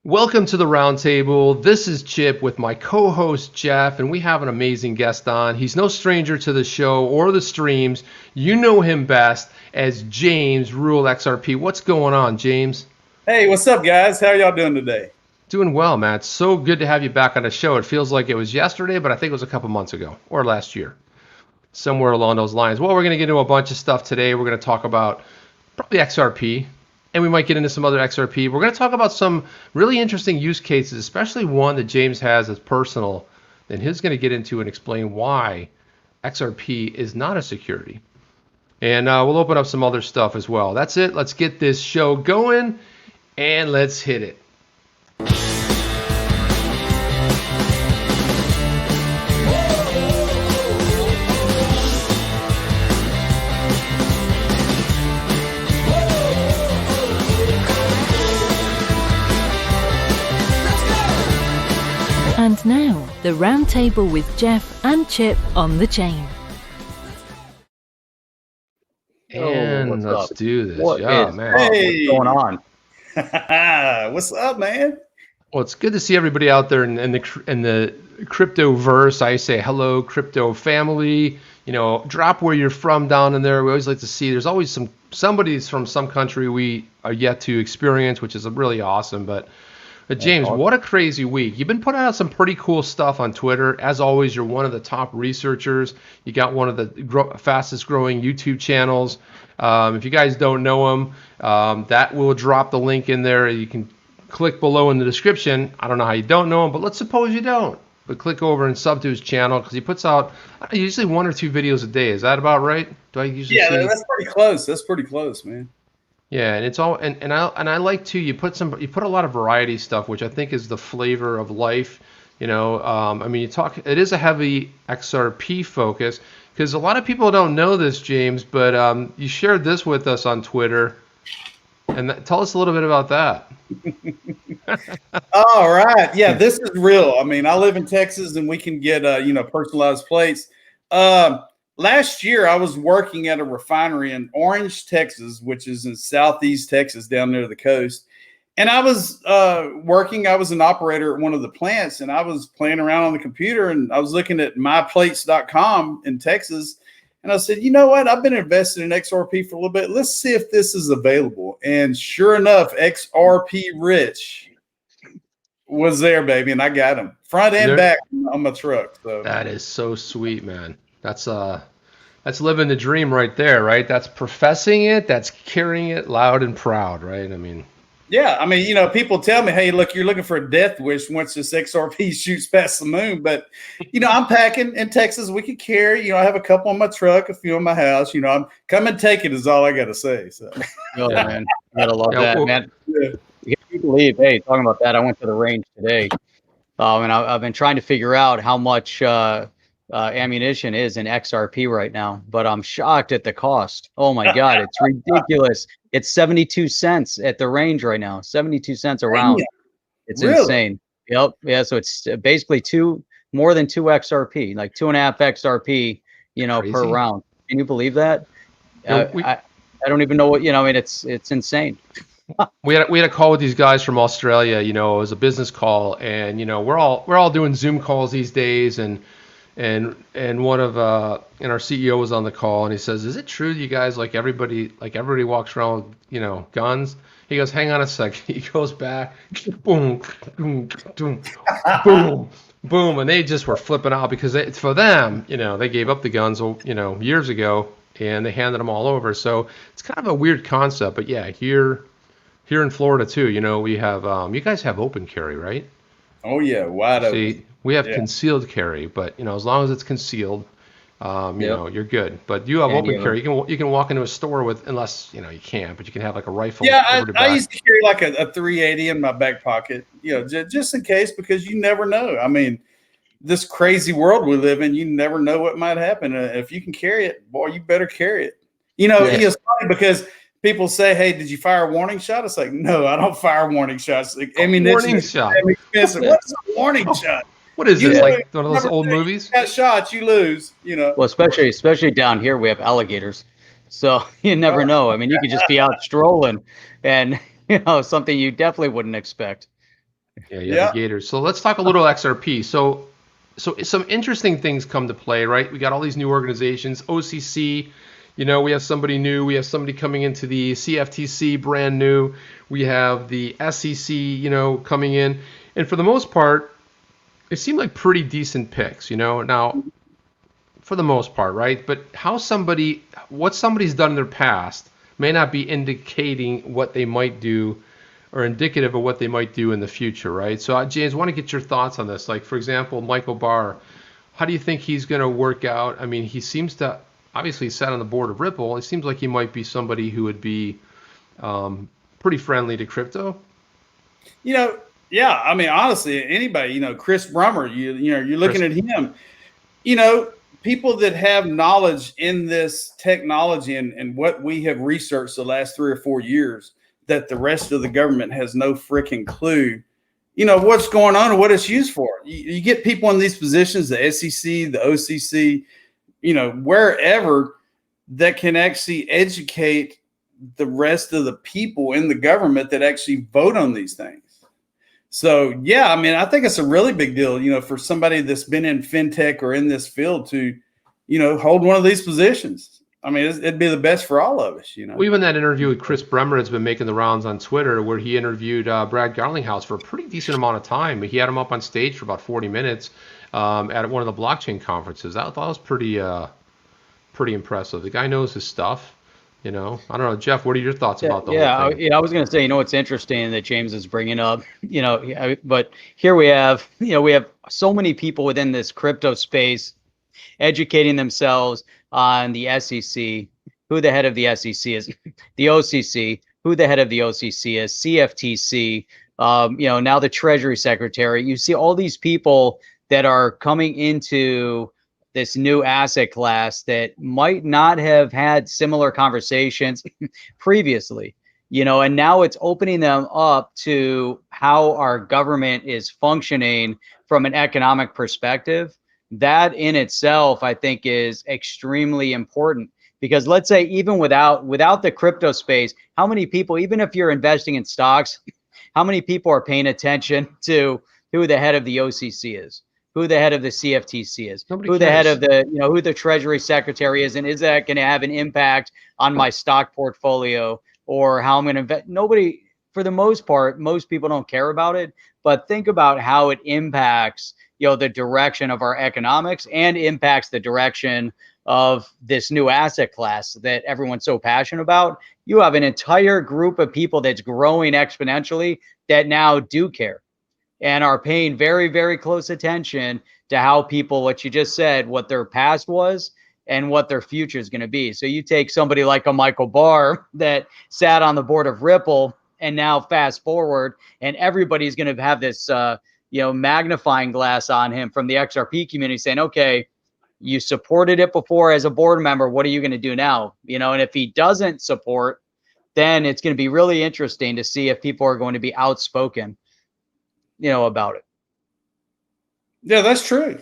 Welcome to the Roundtable. This is Chip with my co-host Jeff, and we have an amazing guest on. He's no stranger to the show or the streams. You know him best as JamesRuleXRP. What's going on, James? Hey, what's up, guys? How are y'all doing today? Doing well, man. It's so good to have you back on the show. It feels like it was yesterday, but I think it was a couple months ago or last year, somewhere along those lines. Well, we're going to get into a bunch of stuff today. We're going to talk about probably XRP. And we might get into some other XRP. We're going to talk about some really interesting use cases, especially one that James has as personal, and he's going to get into and explain why XRP is not a security. And we'll open up some other stuff as well. That's it. Let's get this show going, and let's hit it. And now, the Roundtable with Jeff and Chip on the chain. And let's do this. Man. Hey. What's going on? What's up, man? Well, it's good to see everybody out there in the crypto verse. I say hello, crypto family. You know, drop where you're from down in there. We always like to see. There's always somebody's from some country we are yet to experience, which is really awesome. But James, what a crazy week. You've been putting out some pretty cool stuff on Twitter. As always, you're one of the top researchers. You got one of the fastest growing YouTube channels. If you guys don't know him, that will drop the link in there. You can click below in the description. I don't know how you don't know him, but let's suppose you don't. But click over and sub to his channel because he puts out usually 1 or 2 videos a day. Is that about right? Do I usually see? That's pretty close. That's pretty close, man. Yeah, and it's all and I like too. You put a lot of variety stuff, which I think is the flavor of life. You know, I mean, it is a heavy XRP focus because a lot of people don't know this, James. But you shared this with us on Twitter, and tell us a little bit about that. All right, yeah, this is real. I mean, I live in Texas, and we can get personalized plates. Last year, I was working at a refinery in Orange, Texas, which is in southeast Texas down near the coast. And I was working. I was an operator at one of the plants, and I was playing around on the computer, and I was looking at myplates.com in Texas. And I said, you know what? I've been invested in XRP for a little bit. Let's see if this is available. And sure enough, XRP Rich was there, baby. And I got him front and back on my truck. So that is so sweet, man. That's living the dream right there, right? That's professing it. That's carrying it loud and proud, right? I mean, yeah. I mean, people tell me, hey, look, you're looking for a death wish once this XRP shoots past the moon. But, I'm packing in Texas. We could carry, I have a couple on my truck, a few in my house. I'm come and take it is all I got to say. So, man, you gotta love that, man. Yeah. You can't believe, hey, talking about that, I went to the range today, and I've been trying to figure out how much ammunition is in XRP right now, but I'm shocked at the cost. Oh my God, it's ridiculous. It's 72 cents at the range right now, 72 cents a round. It's really insane. Yep. Yeah. So it's basically more than 2 XRP, like 2.5 XRP, per round. Can you believe that? I don't even know what, I mean, it's insane. We had a call with these guys from Australia, it was a business call, and, we're all doing Zoom calls these days, and one of and our CEO was on the call, and he says, "Is it true that you guys everybody walks around with guns?" He goes, "Hang on a second." He goes back, boom, boom, boom, boom, boom, and they just were flipping out because for them, they gave up the guns, years ago, and they handed them all over. So it's kind of a weird concept, but yeah, here in Florida too, we have you guys have open carry, right? Oh yeah, wide open. We have concealed carry, but as long as it's concealed, you're good. But you have open carry. You can walk into a store with, unless you can't, but you can have like a rifle. Yeah, I used to carry like a 380 in my back pocket, just in case, because you never know. I mean, this crazy world we live in, you never know what might happen. If you can carry it, boy, you better carry it. It's funny because people say, "Hey, did you fire a warning shot?" It's like, no, I don't fire warning shots. Like, warning shot. What's a warning shot? What is this, like one of those old movies? Got shots, you lose, Well, especially down here, we have alligators. So you never know. I mean, you could just be out strolling and, something you definitely wouldn't expect. Yeah, yeah, the Gators. So let's talk a little XRP. So some interesting things come to play, right? We got all these new organizations, OCC. We have somebody new. We have somebody coming into the CFTC, brand new. We have the SEC, coming in. And for the most part, they seem like pretty decent picks, Now, for the most part, right? But what somebody's done in their past may not be indicating what they might do or indicative of what they might do in the future, right? So, James, I want to get your thoughts on this. Like, for example, Michael Barr, how do you think he's going to work out? I mean, he seems to obviously sat on the board of Ripple. It seems like he might be somebody who would be pretty friendly to crypto. Yeah. I mean, honestly, anybody, Chris Bremmer, you're looking at him, people that have knowledge in this technology and what we have researched the last 3 or 4 years that the rest of the government has no freaking clue, what's going on and what it's used for. You get people in these positions, the SEC, the OCC, wherever, that can actually educate the rest of the people in the government that actually vote on these things. So, yeah, I mean, I think it's a really big deal, for somebody that's been in fintech or in this field to, hold one of these positions. I mean, it'd be the best for all of us, Well, even that interview with Chris Bremmer has been making the rounds on Twitter, where he interviewed Brad Garlinghouse for a pretty decent amount of time. He had him up on stage for about 40 minutes at one of the blockchain conferences. That was pretty impressive. The guy knows his stuff. I don't know, Jeff. What are your thoughts about the whole thing? I was going to say, it's interesting that James is bringing up, but here we have so many people within this crypto space educating themselves on the SEC, who the head of the SEC is, the OCC, who the head of the OCC is, CFTC, now the Treasury Secretary. You see all these people that are coming into this new asset class that might not have had similar conversations previously, and now it's opening them up to how our government is functioning from an economic perspective. That in itself, I think, is extremely important, because let's say even without the crypto space, how many people, even if you're investing in stocks, how many people are paying attention to who the head of the OCC is, who the head of the CFTC is, who the head of the, who the Treasury Secretary is, and is that going to have an impact on my stock portfolio or how I'm going to invest? Nobody, for the most part, most people don't care about it, but think about how it impacts, the direction of our economics and impacts the direction of this new asset class that everyone's so passionate about. You have an entire group of people that's growing exponentially that now do care and are paying very, very close attention to how people, what you just said, what their past was and what their future is going to be. So you take somebody like a Michael Barr that sat on the board of Ripple, and now fast forward, and everybody's going to have this, magnifying glass on him from the XRP community saying, okay, you supported it before as a board member. What are you going to do now? And if he doesn't support, then it's going to be really interesting to see if people are going to be outspoken, about it. Yeah, that's true.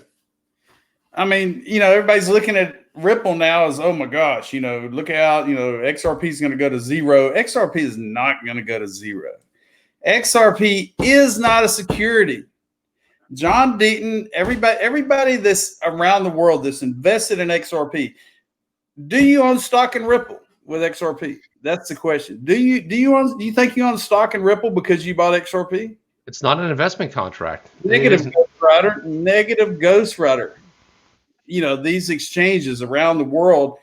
I mean, everybody's looking at Ripple now as, oh my gosh, look out, XRP is going to go to zero. XRP is not going to go to zero. XRP is not a security. John Deaton, everybody that's around the world that's invested in XRP, do you own stock in Ripple with XRP? That's the question. Do you think you own stock in Ripple because you bought XRP? It's not an investment contract. Negative Ghost Rider. These exchanges around the world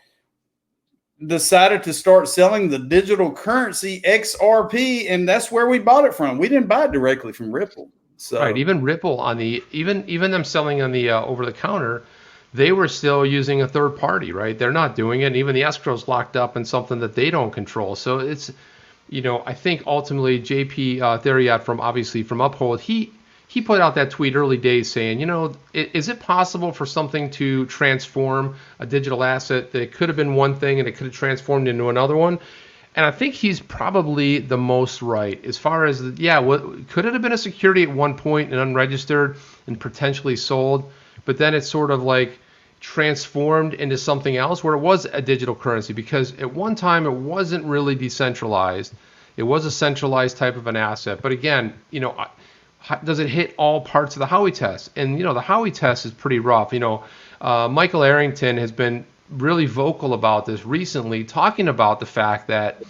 decided to start selling the digital currency XRP, and that's where we bought it from. We didn't buy it directly from Ripple. So right, even Ripple on the even them selling on the over the counter, they were still using a third party, right? They're not doing it. And even the escrow's locked up in something that they don't control. So it's, I think ultimately JP Theriot from Uphold, he put out that tweet early days saying, is it possible for something to transform a digital asset that could have been one thing and it could have transformed into another one? And I think he's probably the most right as far as, could it have been a security at one point and unregistered and potentially sold, but then it's sort of like transformed into something else where it was a digital currency, because at one time it wasn't really decentralized. It was a centralized type of an asset. But again, does it hit all parts of the Howey test? And, the Howey test is pretty rough. Michael Arrington has been really vocal about this recently, talking about the fact that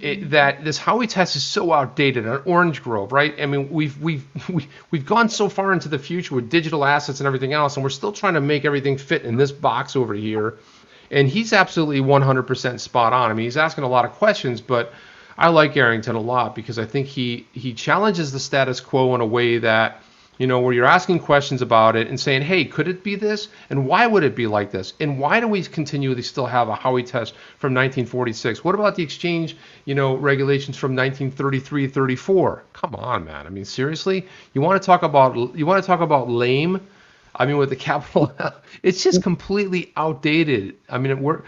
that this Howey test is so outdated on Orange Grove, right? I mean, we've gone so far into the future with digital assets and everything else, and we're still trying to make everything fit in this box over here. And he's absolutely 100% spot on. I mean, he's asking a lot of questions, but I like Arrington a lot because I think he challenges the status quo in a way that, where you're asking questions about it and saying, hey, could it be this? And why would it be like this? And why do we continually still have a Howey test from 1946? What about the exchange, regulations from 1933, 34? Come on, man. I mean, seriously? You want to talk about lame? I mean, with the capital L, it's just completely outdated. I mean, where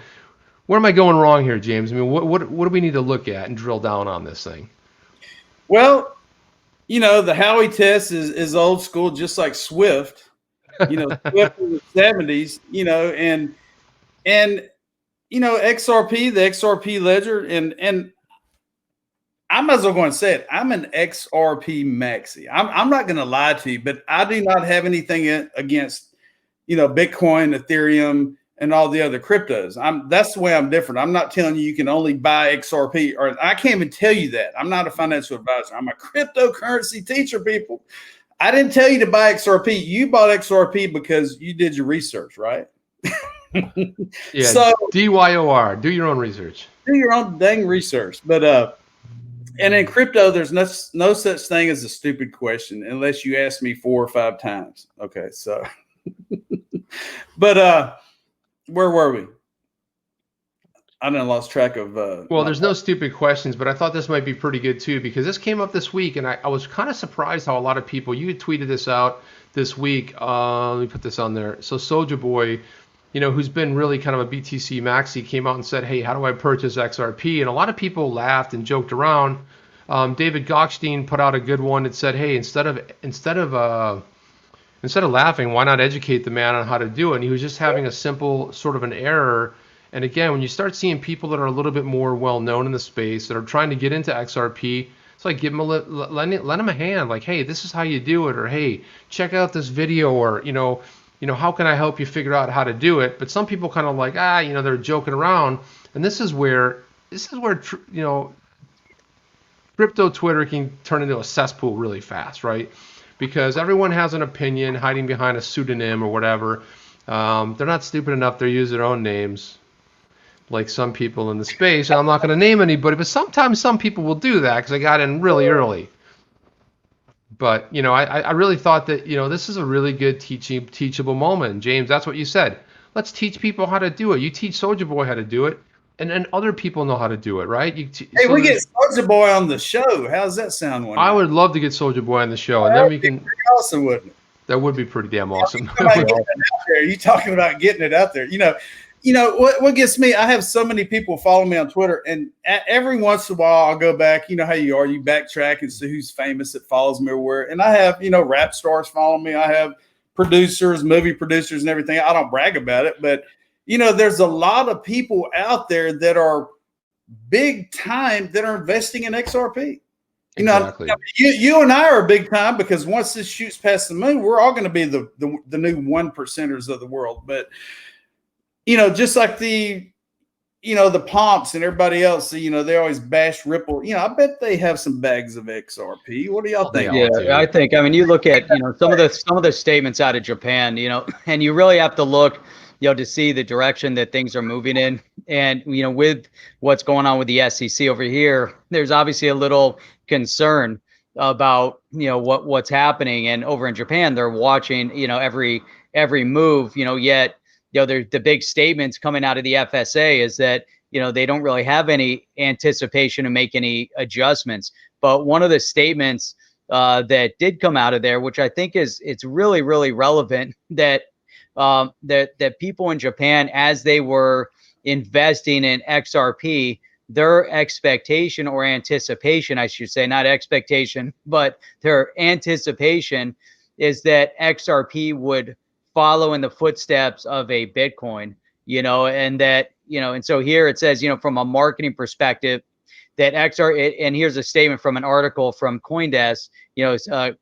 am I going wrong here, James? I mean, what do we need to look at and drill down on this thing? Well, the Howey test is old school, just like Swift. Swift in the 70s. And XRP, the XRP ledger, and I might as well go and say it. I'm an XRP Maxi. I'm not going to lie to you, but I do not have anything against, Bitcoin, Ethereum, and all the other cryptos. That's the way I'm different. I'm not telling you can only buy XRP, or I can't even tell you that. I'm not a financial advisor. I'm a cryptocurrency teacher, people. I didn't tell you to buy XRP. You bought XRP because you did your research, right? Yeah. So DYOR, do your own research. Do your own dang research. But and in crypto, there's no such thing as a stupid question unless you ask me 4 or 5 times. Okay, so but where were we? I done lost track of. Well, there's no stupid questions, but I thought this might be pretty good too because this came up this week, and I was kind of surprised how a lot of people. You had tweeted this out this week. Let me put this on there. So Soulja Boy, who's been really kind of a BTC Maxi, came out and said, "Hey, how do I purchase XRP?" And a lot of people laughed and joked around. David Gokhshtein put out a good one that said, "Hey, instead of laughing, why not educate the man on how to do it?" And he was just having a simple sort of an error. And again, when you start seeing people that are a little bit more well known in the space that are trying to get into XRP, it's like give them lend them a hand. Like, hey, this is how you do it, or hey, check out this video, or how can I help you figure out how to do it? But some people kind of like they're joking around, and this is where crypto Twitter can turn into a cesspool really fast, right? Because everyone has an opinion hiding behind a pseudonym or whatever. They're not stupid enough to use their own names, like some people in the space. And I'm not going to name anybody, but sometimes some people will do that because they got in really early. But, I really thought that, this is a really good teachable moment. And James, that's what you said. Let's teach people how to do it. You teach Soulja Boy how to do it, and then other people know how to do it, right? Hey, we get Soulja Boy on the show. How's that sound? I would love to get Soulja Boy on the show, and then we can. Awesome, wouldn't it? That would be pretty damn awesome. You talking about getting it out there? What gets me? I have so many people follow me on Twitter, and every once in a while I'll go back. You know how you are. You backtrack and see who's famous that follows me or where. And I have rap stars follow me. I have producers, movie producers, and everything. I don't brag about it, but there's a lot of people out there that are big time that are investing in XRP. Exactly. You and I are big time because once this shoots past the moon, we're all going to be the new 1%ers of the world. But just like the Pomps and everybody else, they always bash Ripple. I bet they have some bags of XRP. What do y'all think? Yeah, I think. I mean, you look at some of the statements out of Japan, and you really have to look. To see the direction that things are moving in. And, with what's going on with the SEC over here, there's obviously a little concern about, what's happening. And over in Japan, they're watching, every move, yet, there's the big statements coming out of the FSA is that, they don't really have any anticipation to make any adjustments. But one of the statements that did come out of there, which I think it's really, really relevant that that people in Japan, as they were investing in XRP, their expectation or anticipation, I should say, not expectation, but their anticipation is that XRP would follow in the footsteps of a Bitcoin, and that, and so here it says, from a marketing perspective, that and here's a statement from an article from CoinDesk,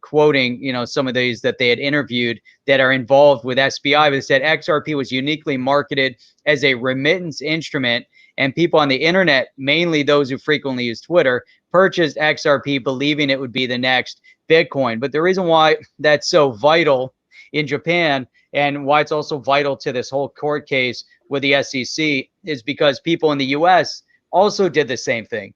quoting, some of these that they had interviewed that are involved with SBI. They said XRP was uniquely marketed as a remittance instrument, and people on the internet, mainly those who frequently use Twitter, purchased XRP believing it would be the next Bitcoin. But the reason why that's so vital in Japan, and why it's also vital to this whole court case with the SEC, is because people in the US also did the same thing,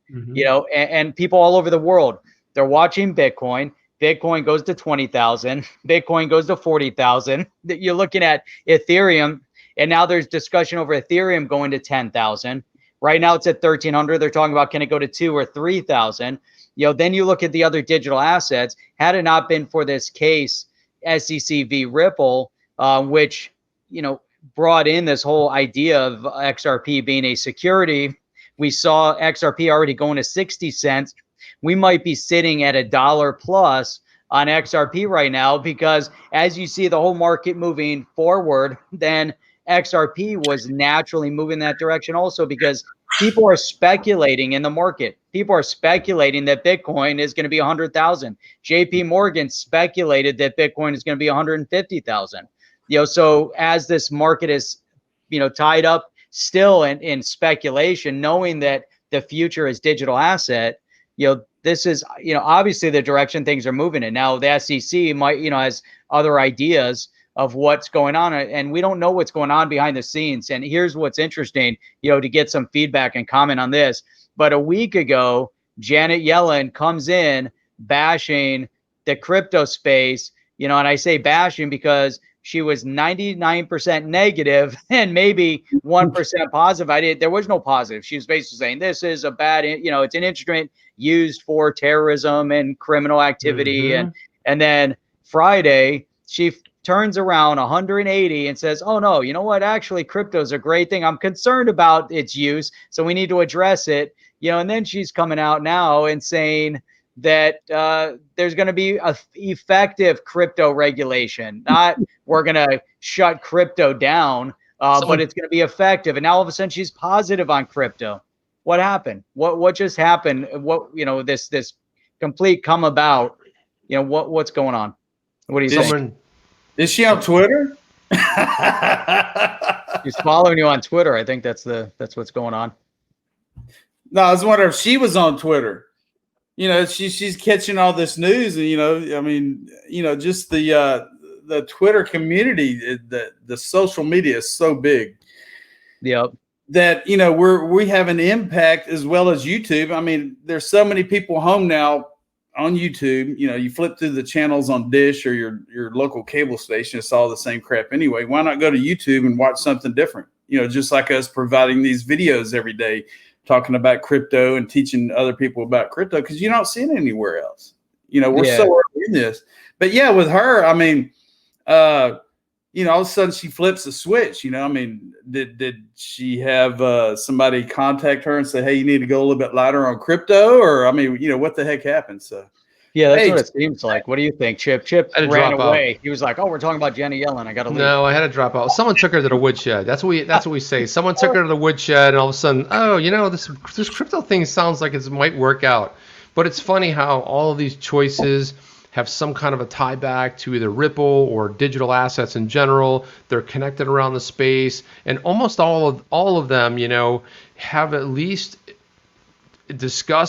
and people all over the world, they're watching Bitcoin. Bitcoin goes to 20,000, Bitcoin goes to 40,000. You're looking at Ethereum, and now there's discussion over Ethereum going to 10,000. Right now it's at 1,300. They're talking about, can it go to 2,000 or 3,000? Then you look at the other digital assets. Had it not been for this case, SEC v. Ripple, which, brought in this whole idea of XRP being a security, we saw XRP already going to 60 cents. We might be sitting at $1 plus on XRP right now, because as you see the whole market moving forward, then XRP was naturally moving that direction also, because people are speculating in the market. People are speculating that Bitcoin is going to be 100,000. JP Morgan speculated that Bitcoin is going to be 150,000. So as this market is, tied up still in speculation, knowing that the future is digital asset, this is, obviously the direction things are moving in. Now the SEC might, has other ideas of what's going on, and we don't know what's going on behind the scenes. And here's what's interesting, to get some feedback and comment on this. But a week ago, Janet Yellen comes in bashing the crypto space, and I say bashing because she was 99% negative and maybe 1% positive. There was no positive. She was basically saying this is a bad, it's an instrument used for terrorism and criminal activity. And then Friday, she turns around 180 and says, oh no, you know what? Actually, crypto is a great thing. I'm concerned about its use, so we need to address it. And then she's coming out now and saying that there's going to be a effective crypto regulation. Not we're going to shut crypto down, but it's going to be effective. And now all of a sudden she's positive on crypto. What happened? What just happened? What, this complete come about, what's going on? What do you think? Is she on Twitter? She's following you on Twitter. I think that's what's going on. No, I was wondering if she was on Twitter. She's catching all this news, and just the Twitter community, the social media is so big. Yep. That we have an impact as well as YouTube. I mean, there's so many people home now on YouTube. You flip through the channels on Dish or your local cable station, it's all the same crap anyway. Why not go to YouTube and watch something different? Just like us providing these videos every day, talking about crypto and teaching other people about crypto, because you don't see it anywhere else. We're so early in this. But yeah, with her, I mean, all of a sudden she flips a switch. Did she have somebody contact her and say, hey, you need to go a little bit lighter on crypto? Or, what the heck happened? So yeah, that's what it seems like. What do you think, Chip? Chip ran away. He was like, "Oh, we're talking about Jenny Yellen. I got to leave." No, I had to drop out. Someone took her to the woodshed. That's what we say. Someone took her to the woodshed, and all of a sudden, oh, this crypto thing sounds like it might work out. But it's funny how all of these choices have some kind of a tie back to either Ripple or digital assets in general. They're connected around the space, and almost all of them, have at least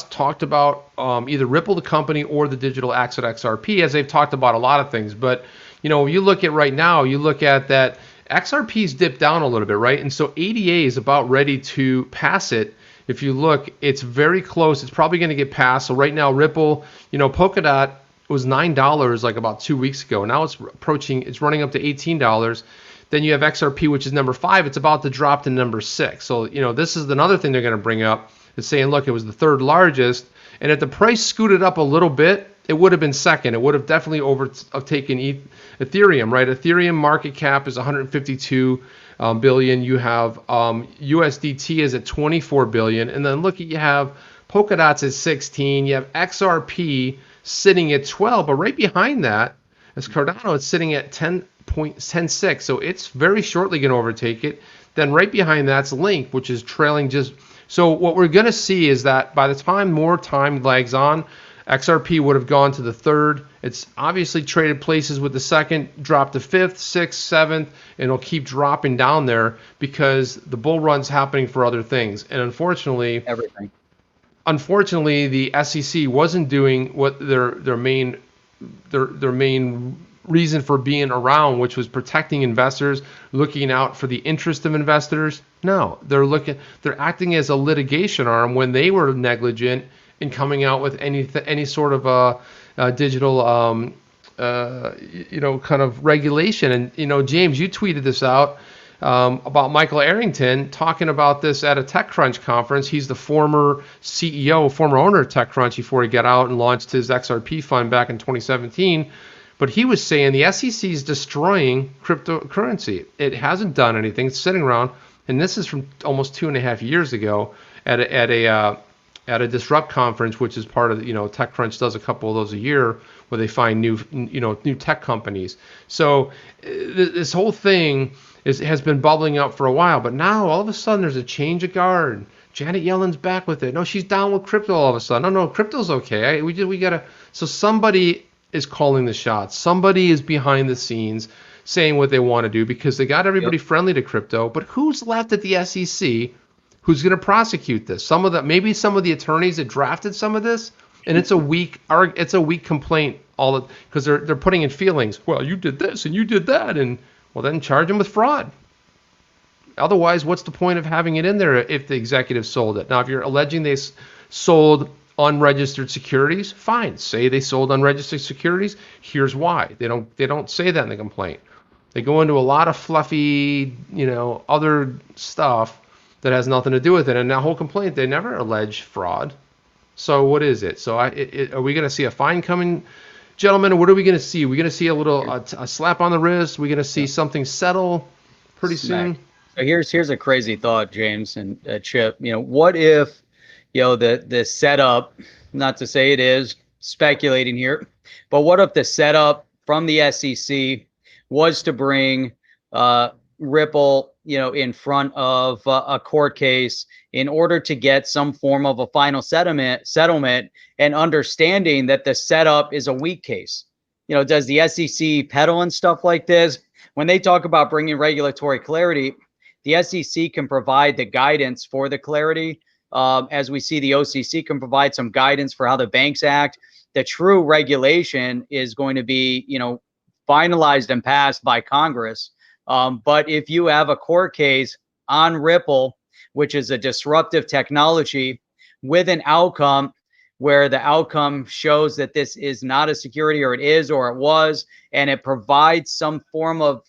talked about either Ripple the company or the digital asset XRP, as they've talked about a lot of things. But you look at right now, you look at that XRP's dipped down a little bit, right? And so ADA is about ready to pass it. If you look, it's very close. It's probably going to get passed. So right now, Ripple, Polkadot was $9 like about 2 weeks ago. Now it's running up to $18. Then you have XRP, which is number 5. It's about to drop to number 6. So this is another thing they're going to bring up. Is saying, look, it was the 3rd largest, and if the price scooted up a little bit, it would have been 2nd. It would have definitely overtaken Ethereum, right? Ethereum market cap is 152 billion. You have USDT is at 24 billion, and then you have Polkadot's at 16. You have XRP sitting at 12, but right behind that is Cardano. It's sitting at 10.106, so it's very shortly going to overtake it. Then right behind that's Link, which is trailing just So what we're going to see is that by the time more time lags on, XRP would have gone to the third. It's obviously traded places with the second, dropped to fifth, sixth, seventh, and it'll keep dropping down there because the bull run's happening for other things. And unfortunately, the SEC wasn't doing what their main reason for being around, which was protecting investors, looking out for the interest of investors. No, they're acting as a litigation arm when they were negligent in coming out with any sort of a digital kind of regulation. And James, you tweeted this out about Michael Arrington talking about this at a TechCrunch conference. He's the former CEO, former owner of TechCrunch before he got out and launched his XRP fund back in 2017. But he was saying the SEC is destroying cryptocurrency. It hasn't done anything. It's sitting around. And this is from almost 2.5 years ago at a Disrupt conference, which is part of TechCrunch does a couple of those a year where they find new tech companies. So this whole thing has been bubbling up for a while, but now all of a sudden there's a change of guard. Janet Yellen's back with it. No, she's down with crypto all of a sudden. No, crypto's okay. We gotta. So somebody is calling the shots. Somebody is behind the scenes saying what they want to do because they got everybody friendly to crypto. But who's left at the SEC? Who's going to prosecute this? Maybe some of the attorneys that drafted some of this, and it's a weak complaint. Because they're putting in feelings. Well, you did this and you did that, and well, then charge them with fraud. Otherwise, what's the point of having it in there if the executive sold it? Now, if you're alleging they sold unregistered securities, fine. Say they sold unregistered securities. Here's why. They don't say that in the complaint. They go into a lot of fluffy, other stuff that has nothing to do with it. And that whole complaint, they never allege fraud. So what is it? So are we going to see a fine coming, gentlemen? Or what are we going to see? Are we going to see a slap on the wrist? Are we going to see something settle pretty soon? So here's a crazy thought, James and Chip. What if the setup, not to say it is speculating here, but what if the setup from the SEC was to bring Ripple in front of a court case in order to get some form of a final settlement, and understanding that the setup is a weak case? Does the SEC peddle and stuff like this? When they talk about bringing regulatory clarity, the SEC can provide the guidance for the clarity. As we see, the OCC can provide some guidance for how the banks act. The true regulation is going to be, finalized and passed by Congress. But if you have a court case on Ripple, which is a disruptive technology, with an outcome where the outcome shows that this is not a security, or it is, or it was, and it provides some form of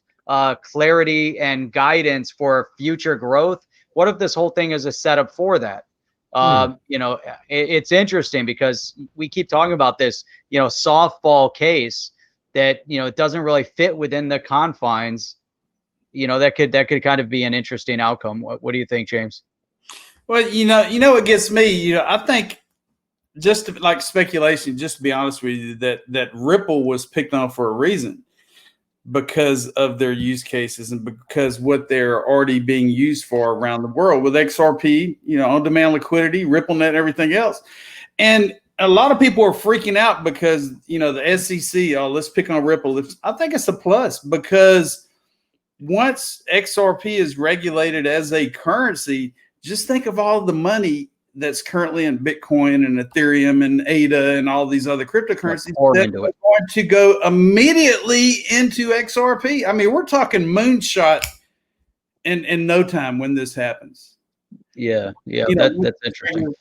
clarity and guidance for future growth, what if this whole thing is a setup for that? It's interesting because we keep talking about this, softball case that, it doesn't really fit within the confines. That could kind of be an interesting outcome. What do you think, James? Well, what gets me, I think, just like speculation, just to be honest with you, that Ripple was picked on for a reason, because of their use cases and because what they're already being used for around the world with XRP, on-demand liquidity, RippleNet, and everything else. And a lot of people are freaking out because, the SEC, let's pick on Ripple. I think it's a plus, because once XRP is regulated as a currency, just think of all the money that's currently in Bitcoin and Ethereum and ADA and all these other cryptocurrencies that are going to go immediately into XRP. I mean, we're talking moonshot in no time when this happens. Yeah, that's interesting.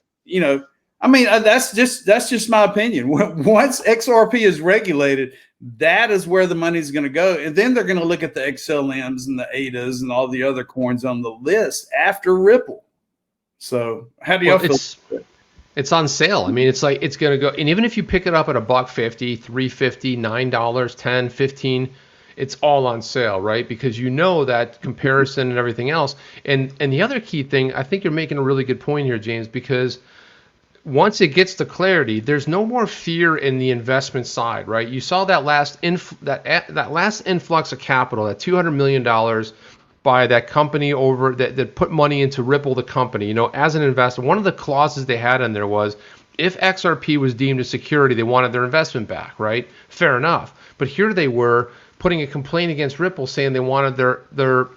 I mean, that's just my opinion. Once XRP is regulated, that is where the money is going to go, and then they're going to look at the XLMs and the ADAs and all the other coins on the list after Ripple. So how do y'all feel? It's on sale. I mean, it's like it's going to go, and even if you pick it up at $1.50, $3.50, $9, $10, $15, it's all on sale, right? Because that comparison and everything else. And the other key thing, I think you're making a really good point here, James, because once it gets to clarity, there's no more fear in the investment side, right? You saw that last influx of capital, that $200 million by that company over that put money into Ripple, the company. You know, as an investor, one of the clauses they had in there was if XRP was deemed a security, they wanted their investment back, right? Fair enough. But here they were putting a complaint against Ripple, saying they wanted their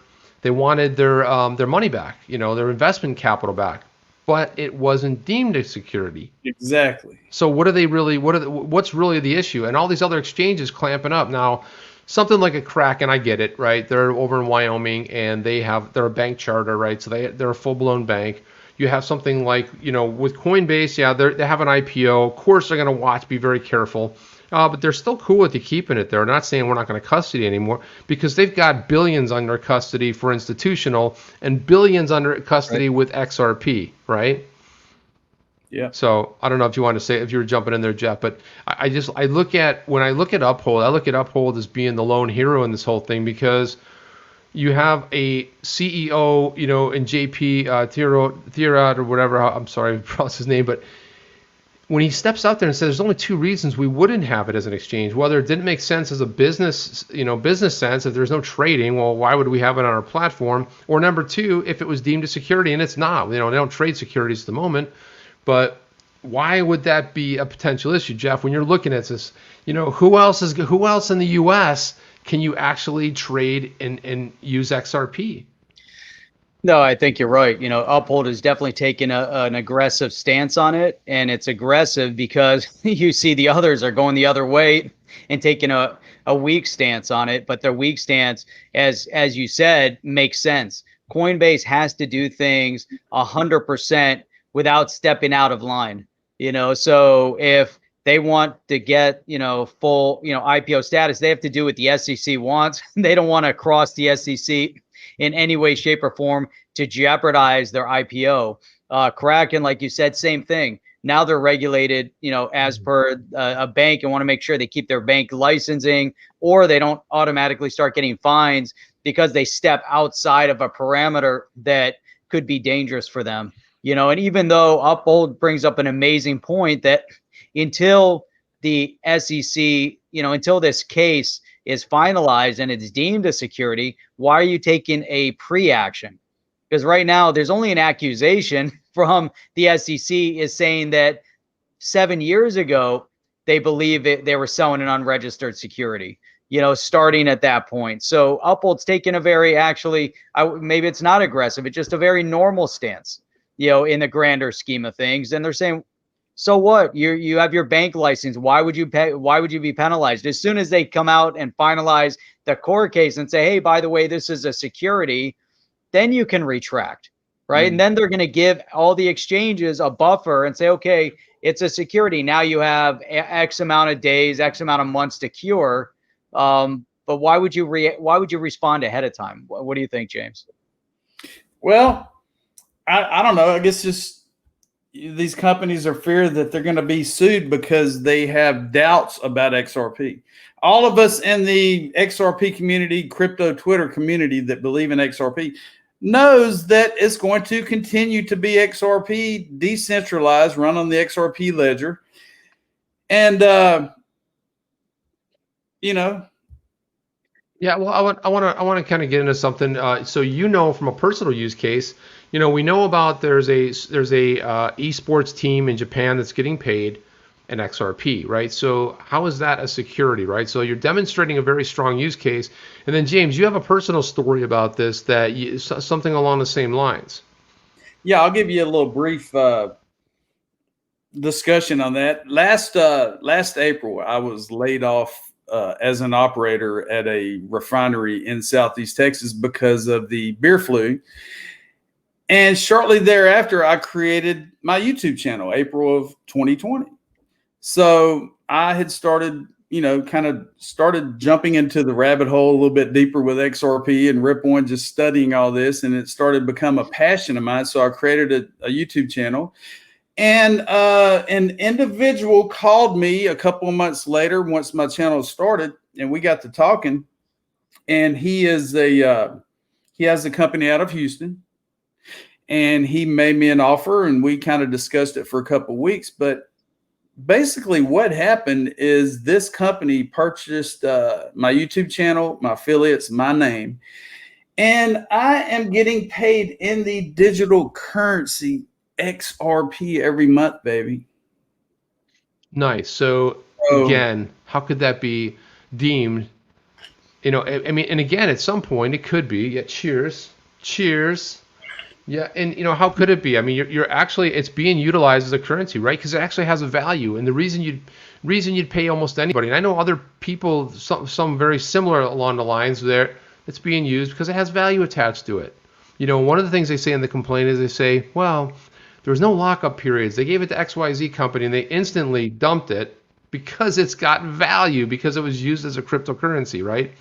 money back, you know, their investment capital back, but it wasn't deemed a security. Exactly. So what are they really? What's really the issue? And all these other exchanges clamping up now. Something like a Kraken, I get it, right? They're over in Wyoming and they're a bank charter, right? So they're a full-blown bank. You have something like, you know, with Coinbase, yeah, they have an IPO. Of course, they're going to watch, be very careful. But they're still cool with you keeping it there. Not saying we're not going to custody anymore because they've got billions under custody for institutional and billions under custody with XRP, right? Yeah. So I don't know if you want to say, if you were jumping in there, Jeff, but when I look at Uphold, I look at Uphold as being the lone hero in this whole thing because you have a CEO, you know, in JP Thierot or whatever. I'm sorry, I pronounced his name, but when he steps out there and says there's only two reasons we wouldn't have it as an exchange, whether it didn't make sense as a business, you know, business sense, if there's no trading, well, why would we have it on our platform? Or number two, if it was deemed a security, and it's not, you know, they don't trade securities at the moment. But why would that be a potential issue, Jeff? When you're looking at this, you know, who else in the U.S. can you actually trade and use XRP? No, I think you're right. You know, Uphold is definitely taking an aggressive stance on it, and it's aggressive because you see the others are going the other way and taking a weak stance on it. But their weak stance, as you said, makes sense. Coinbase has to do things 100% without stepping out of line, you know. So if they want to get, you know, full, you know, IPO status, they have to do what the SEC wants. They don't want to cross the SEC in any way, shape, or form to jeopardize their IPO. Kraken, like you said, same thing. Now they're regulated, you know, as per a bank, and want to make sure they keep their bank licensing, or they don't automatically start getting fines because they step outside of a parameter that could be dangerous for them. You know, and even though Uphold brings up an amazing point that until the SEC, you know, until this case is finalized and it's deemed a security, why are you taking a pre-action? Because right now there's only an accusation from the SEC is saying that 7 years ago, they believe they were selling an unregistered security, you know, starting at that point. So Uphold's taking a very, actually, maybe it's not aggressive, it's just a very normal stance, you know, in the grander scheme of things. And they're saying, so what? You have your bank license. Why would you pay? Why would you be penalized? As soon as they come out and finalize the court case and say, hey, by the way, this is a security, then you can retract, right? And then they're going to give all the exchanges a buffer and say, okay, it's a security. Now you have X amount of days, X amount of months to cure. But why would you respond ahead of time? What do you think, James? Well, I don't know. I guess just these companies are feared that they're going to be sued because they have doubts about XRP. All of us in the XRP community, crypto Twitter community that believe in XRP knows that it's going to continue to be XRP decentralized, run on the XRP ledger. And, you know. Yeah, well, I want to kind of get into something. So, you know, from a personal use case, you know, we know about there's a esports team in Japan that's getting paid in XRP, right? So how is that a security, right? So you're demonstrating a very strong use case. And then James, you have a personal story about this something along the same lines. Yeah, I'll give you a little brief discussion on that. Last April, I was laid off as an operator at a refinery in Southeast Texas because of the beer flu. And shortly thereafter, I created my YouTube channel, April of 2020. So I had started, you know, kind of started jumping into the rabbit hole a little bit deeper with XRP and Ripple and just studying all this. And it started to become a passion of mine. So I created a YouTube channel. And an individual called me a couple of months later once my channel started, and we got to talking. And he has a company out of Houston. And he made me an offer, and we kind of discussed it for a couple of weeks. But basically what happened is this company purchased my YouTube channel, my affiliates, my name. And I am getting paid in the digital currency XRP every month, baby. Nice. So again, how could that be deemed? You know, I mean, and again, at some point it could be. Yeah, cheers, cheers. Yeah, and you know, how could it be? I mean, you're actually, it's being utilized as a currency, right? Because it actually has a value, and the reason you'd pay almost anybody. And I know other people, some very similar along the lines there. It's being used because it has value attached to it. You know, one of the things they say in the complaint is they say, well, there was no lockup periods. They gave it to XYZ company and they instantly dumped it because it's got value, because it was used as a cryptocurrency, right?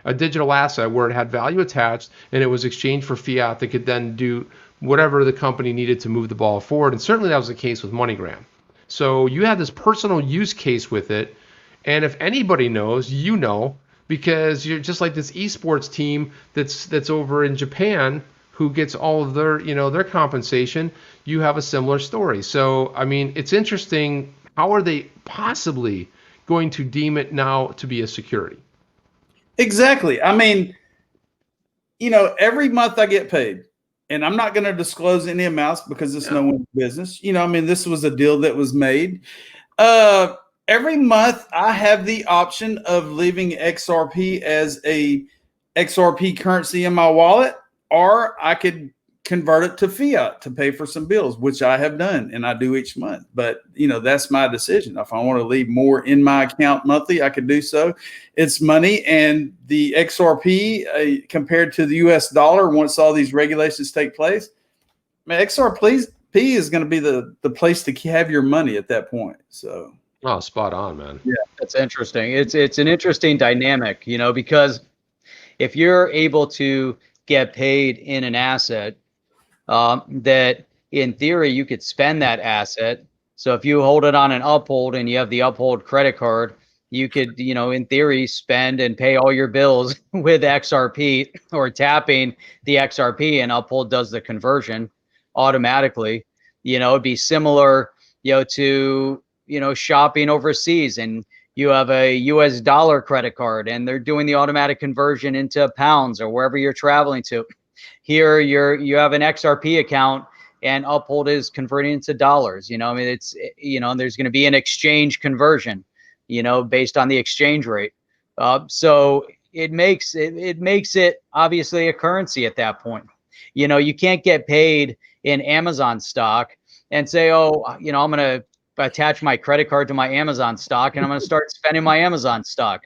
A digital asset where it had value attached and it was exchanged for fiat that could then do whatever the company needed to move the ball forward. And certainly that was the case with MoneyGram. So you had this personal use case with it. And if anybody knows, you know, because you're just like this esports team that's over in Japan who gets all of their, you know, their compensation. You have a similar story. So, I mean, it's interesting. How are they possibly going to deem it now to be a security? Exactly. I mean, you know, every month I get paid, and I'm not going to disclose any amounts because it's no one's business. You know, I mean, this was a deal that was made. Every month I have the option of leaving XRP as a XRP currency in my wallet, or I could convert it to fiat to pay for some bills, which I have done and I do each month. But, you know, that's my decision. If I want to leave more in my account monthly, I could do so. It's money. And the XRP compared to the US dollar, once all these regulations take place, man, XRP is going to be the place to have your money at that point. So. Oh, spot on, man. Yeah, that's interesting. It's an interesting dynamic, you know, because if you're able to get paid in an asset, that in theory you could spend that asset. So if you hold it on an Uphold and you have the Uphold credit card, you could, you know, in theory spend and pay all your bills with XRP or tapping the XRP, and Uphold does the conversion automatically. You know, it'd be similar, you know, to, you know, shopping overseas and you have a US dollar credit card and they're doing the automatic conversion into pounds or wherever you're traveling to. Here you have an XRP account and Uphold is converting into dollars. You know, I mean, it's, you know, there's going to be an exchange conversion, you know, based on the exchange rate. So it makes it obviously a currency at that point. You know, you can't get paid in Amazon stock and say, oh, you know, I'm going to attach my credit card to my Amazon stock and I'm going to start spending my Amazon stock.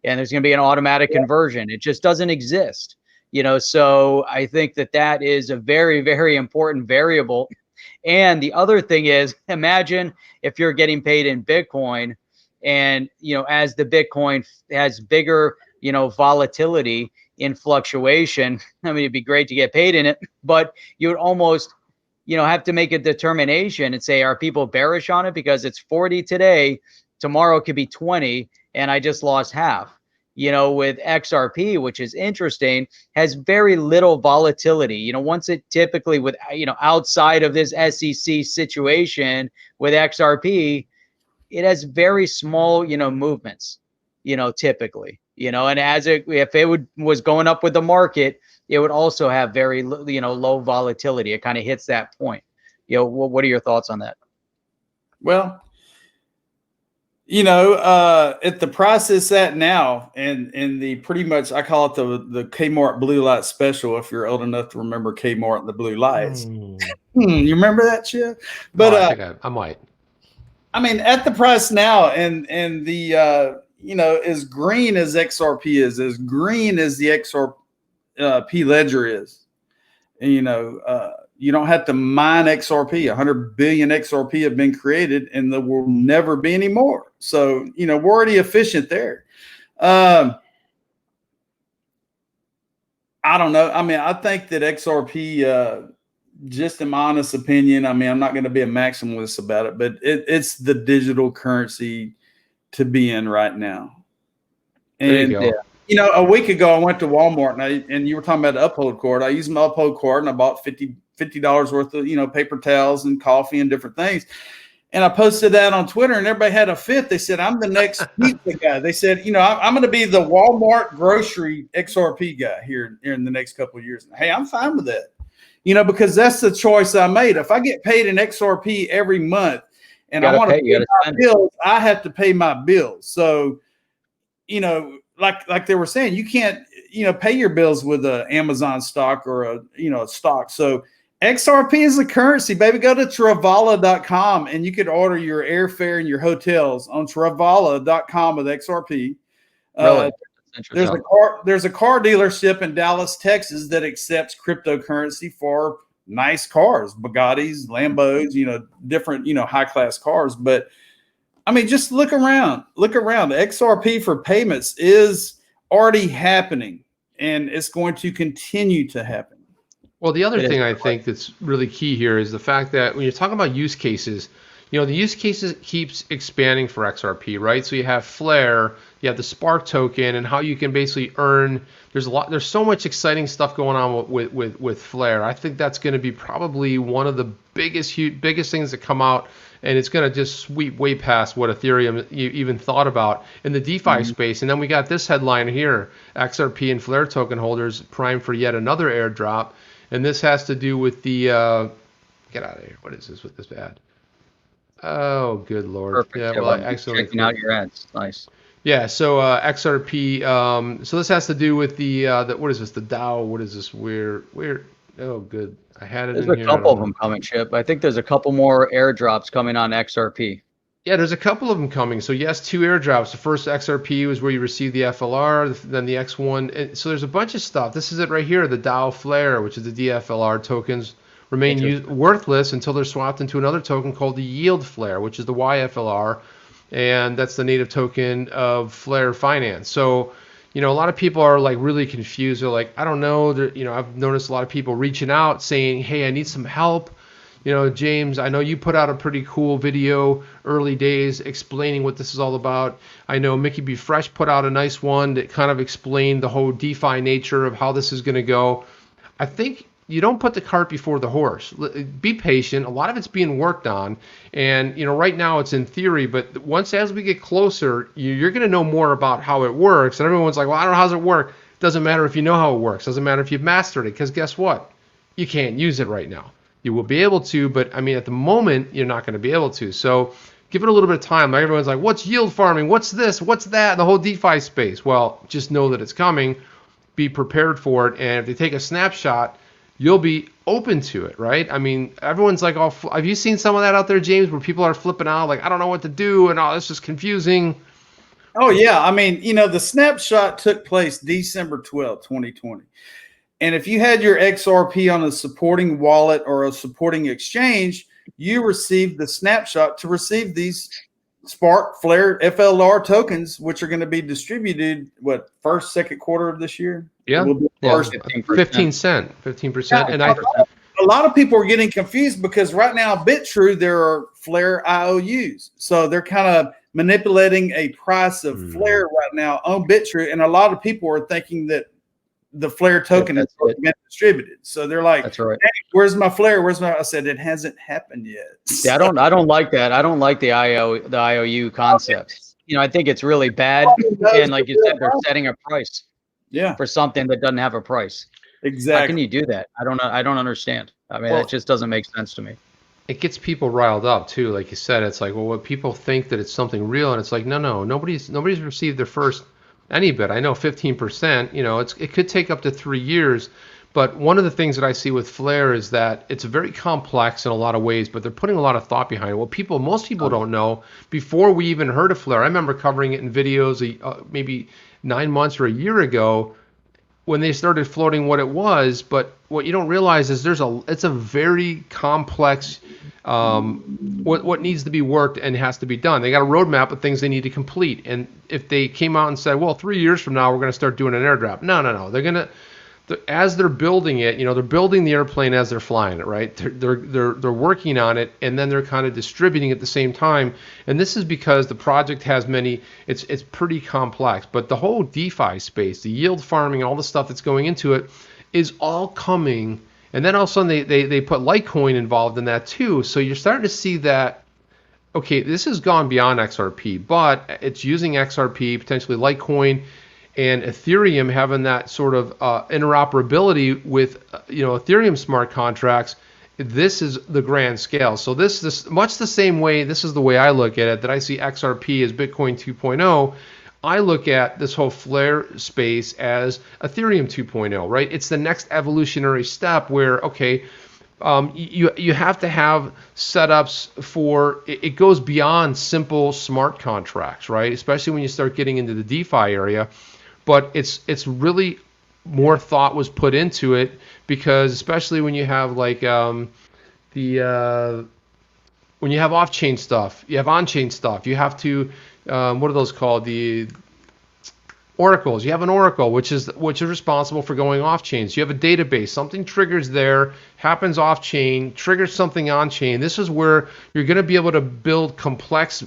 And there's going to be an automatic conversion. It just doesn't exist. You know, so I think that is a very, very important variable. And the other thing is, imagine if you're getting paid in Bitcoin and, you know, as the Bitcoin has bigger, you know, volatility in fluctuation, I mean, it'd be great to get paid in it, but you would almost, you know, have to make a determination and say, are people bearish on it because it's 40 today, tomorrow it could be 20, and I just lost half. You know, with XRP, which is interesting, has very little volatility. You know, once it typically with, you know, outside of this SEC situation with XRP, it has very small, you know, movements, you know, typically, you know, and as it, if it was going up with the market, it would also have very, you know, low volatility. It kind of hits that point. You know, what are your thoughts on that? Well, you know, at the price it's at now, and the pretty much, I call it the Kmart blue light special. If you're old enough to remember Kmart and the blue lights, you remember that shit? But I think I might. I mean, at the price now, and the you know, as green as XRP is, as green as the XRP ledger is, and, you know, you don't have to mine XRP. 100 billion XRP have been created, and there will never be any more. So, you know, we're already efficient there. I don't know. I mean, I think that XRP, just in my honest opinion, I mean, I'm not going to be a maximalist about it, but it's the digital currency to be in right now. And there you go. You know, a week ago, I went to Walmart and you were talking about the Uphold card. I used my Uphold card and I bought $50 worth of, you know, paper towels and coffee and different things. And I posted that on Twitter, and everybody had a fit. They said, I'm the next pizza guy. They said, I'm going to be the Walmart grocery XRP guy here in the next couple of years. Hey, I'm fine with that, because that's the choice I made. If I get paid in XRP every month and I want to pay my bills, I have to pay my bills. So, like they were saying, you can't, pay your bills with an Amazon stock or a stock. So XRP is the currency, baby. Go to Travala.com and you could order your airfare and your hotels on Travala.com with XRP. Really? There's a car dealership in Dallas, Texas that accepts cryptocurrency for nice cars, Bugattis, Lambos, different, high class cars. But I mean, just look around. XRP for payments is already happening, and it's going to continue to happen. Well, the other thing I think that's really key here is the fact that when you're talking about use cases, the use cases keeps expanding for XRP, right? So you have Flare, you have the Spark token, and how you can basically earn. There's so much exciting stuff going on with Flare. I think that's going to be probably one of the biggest things that come out, and it's going to just sweep way past what Ethereum even thought about in the DeFi space. And then we got this headline here: XRP and Flare token holders primed for yet another airdrop. And this has to do with the get out of here. What is this with this ad? Oh, good Lord. Perfect. Yeah, well, actually checking out your ads. Nice. Yeah, so XRP. So this has to do with the what is this? The DAO. What is this? Where? Oh, good. I had it in here. There's a couple of them coming, Chip. I think there's a couple more airdrops coming on XRP. Yeah, there's a couple of them coming. So yes, 2 airdrops. The first XRP was where you receive the FLR, then the X1. And so there's a bunch of stuff. This is it right here, the DAO Flare, which is the DFLR tokens, remain worthless until they're swapped into another token called the Yield Flare, which is the YFLR, and that's the native token of Flare Finance. So, a lot of people are like really confused. They're like, I don't know. I've noticed a lot of people reaching out saying, hey, I need some help. James, I know you put out a pretty cool video early days explaining what this is all about. I know Mickey B. Fresh put out a nice one that kind of explained the whole DeFi nature of how this is going to go. I think you don't put the cart before the horse. Be patient. A lot of it's being worked on. And, right now it's in theory, but as we get closer, you're going to know more about how it works. And everyone's like, well, I don't know how does it work. Doesn't matter if you know how it works. Doesn't matter if you've mastered it, because guess what? You can't use it right now. You will be able to, but I mean, at the moment, you're not going to be able to. So give it a little bit of time. Like everyone's like, what's yield farming? What's this? What's that? The whole DeFi space. Well, just know that it's coming. Be prepared for it. And if they take a snapshot, you'll be open to it, right? I mean, everyone's like, oh, have you seen some of that out there, James, where people are flipping out? Like, I don't know what to do. And it's just confusing. Oh, yeah. I mean, the snapshot took place December 12, 2020. And if you had your XRP on a supporting wallet or a supporting exchange, you received the snapshot to receive these Spark, Flare, FLR tokens, which are going to be distributed, first, second quarter of this year? Yeah. 15 cent, 15%. Yeah, and a lot of people are getting confused because right now, BitTrue, there are Flare IOUs. So they're kind of manipulating a price of Flare right now on BitTrue. And a lot of people are thinking that the Flare token has been distributed. So they're like, that's right. Hey, where's my Flare? I said, it hasn't happened yet. Yeah, I don't like that. I don't like the IOU concept. I think it's really bad. And like you said, they're setting a price for something that doesn't have a price. Exactly. How can you do that? I don't understand. I mean, that just doesn't make sense to me. It gets people riled up too. Like you said, it's like, well, what people think that it's something real, and it's like, no, nobody's received their first any bit. I know 15%, it could take up to 3 years. But one of the things that I see with Flare is that it's very complex in a lot of ways, but they're putting a lot of thought behind it. What most people don't know, before we even heard of Flare, I remember covering it in videos maybe 9 months or a year ago when they started floating what it was. But what you don't realize is it's a very complex what needs to be worked and has to be done. They got a roadmap of things they need to complete. And if they came out and said, well, 3 years from now, we're going to start doing an airdrop. No. They're going to, as they're building it, they're building the airplane as they're flying it, right? They're working on it, and then they're kind of distributing at the same time. And this is because the project has it's pretty complex. But the whole DeFi space, the yield farming, all the stuff that's going into it is all coming. And then all of a sudden they put Litecoin involved in that too. So you're starting to see that okay, this has gone beyond XRP, but it's using XRP, potentially Litecoin, and Ethereum having that sort of interoperability with Ethereum smart contracts. This is the grand scale. So this much the same way. This is the way I look at it. That I see XRP as Bitcoin 2.0. I look at this whole Flare space as Ethereum 2.0. Right? It's the next evolutionary step where you have to have setups for it goes beyond simple smart contracts, right? Especially when you start getting into the DeFi area. But it's really more thought was put into it, because especially when you have like when you have off-chain stuff, you have on-chain stuff, you have to what are those called, the oracles. You have an oracle which is responsible for going off-chain. So you have a database, something triggers there, happens off-chain, triggers something on-chain. This is where you're going to be able to build complex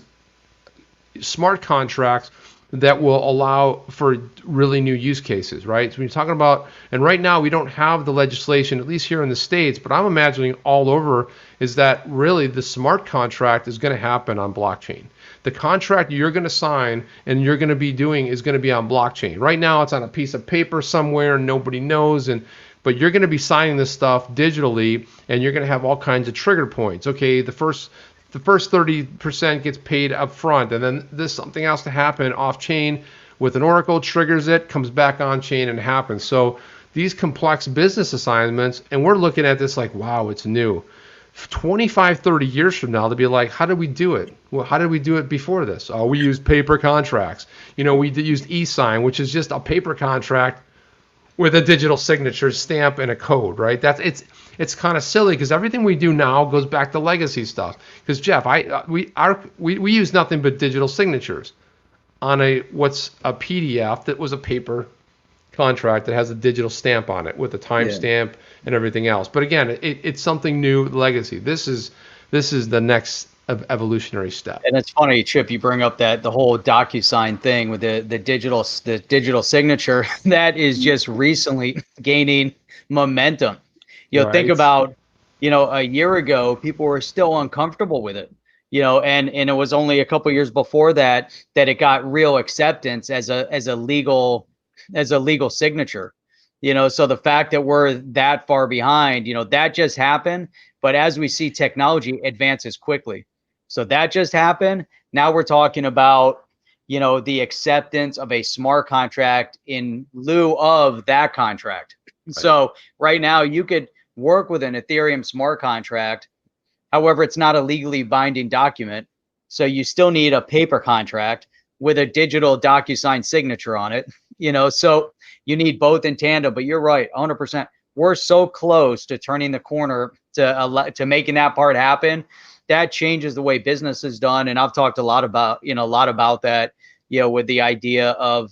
smart contracts that will allow for really new use cases, right? So when you're talking about, and right now we don't have the legislation, at least here in the States, but I'm imagining all over, is that really the smart contract is going to happen on blockchain. The contract you're going to sign and you're going to be doing is going to be on blockchain. Right now it's on a piece of paper somewhere and nobody knows, but you're going to be signing this stuff digitally, and you're going to have all kinds of trigger points. Okay, the first 30% gets paid up front, and then there's something else to happen off chain with an oracle, triggers it, comes back on chain, and happens. So these complex business assignments, and we're looking at this like, wow, it's new. 25, 30 years from now, they'll be like, how did we do it? Well, how did we do it before this? Oh, we used paper contracts. We used e-sign, which is just a paper contract with a digital signature, stamp, and a code, right? It's kind of silly, because everything we do now goes back to legacy stuff. Because Jeff, we use nothing but digital signatures on a PDF that was a paper contract that has a digital stamp on it with a timestamp and everything else. But again, it's something new, legacy. This is the next evolutionary step. And it's funny, Chip, you bring up that the whole Docusign thing with the digital signature that is just recently gaining momentum. Right. Think about, a year ago, people were still uncomfortable with it, and it was only a couple of years before that it got real acceptance as a legal signature. So the fact that we're that far behind, that just happened. But as we see technology advances quickly, so that just happened. Now we're talking about, the acceptance of a smart contract in lieu of that contract. Right. So right now you could work with an Ethereum smart contract. However, it's not a legally binding document. So you still need a paper contract with a digital Docusign signature on it, so you need both in tandem. But you're right, 100%. We're so close to turning the corner to making that part happen. That changes the way business is done. And I've talked a lot about that, with the idea of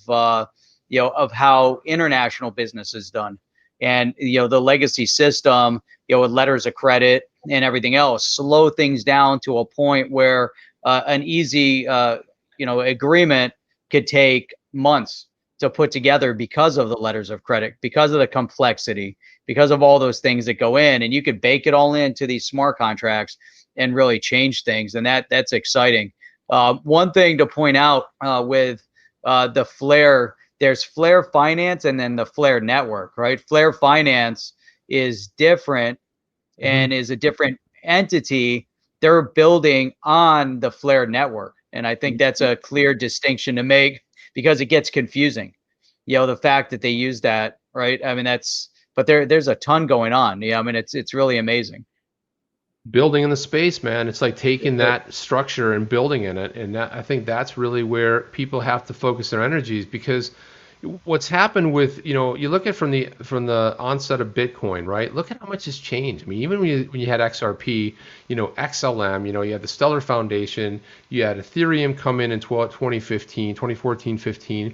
how international business is done. And, the legacy system, with letters of credit and everything else, slow things down to a point where an easy, agreement could take months to put together because of the letters of credit, because of the complexity, because of all those things that go in. And you could bake it all into these smart contracts and really change things. And that's exciting. One thing to point out with the Flare, there's Flare Finance and then the Flare network, right? Flare Finance is different and is a different entity. They're building on the Flare network. And I think that's a clear distinction to make, because it gets confusing, the fact that they use that, right? I mean, but there's a ton going on. I mean, it's really amazing. Building in the space, man. It's like taking that structure and building in it. And I think that's really where people have to focus their energies, because what's happened with, you look at from the onset of Bitcoin, right? Look at how much has changed. I mean, even when you had XRP, XLM, you had the Stellar Foundation, you had Ethereum come in 2014, 15.